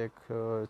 1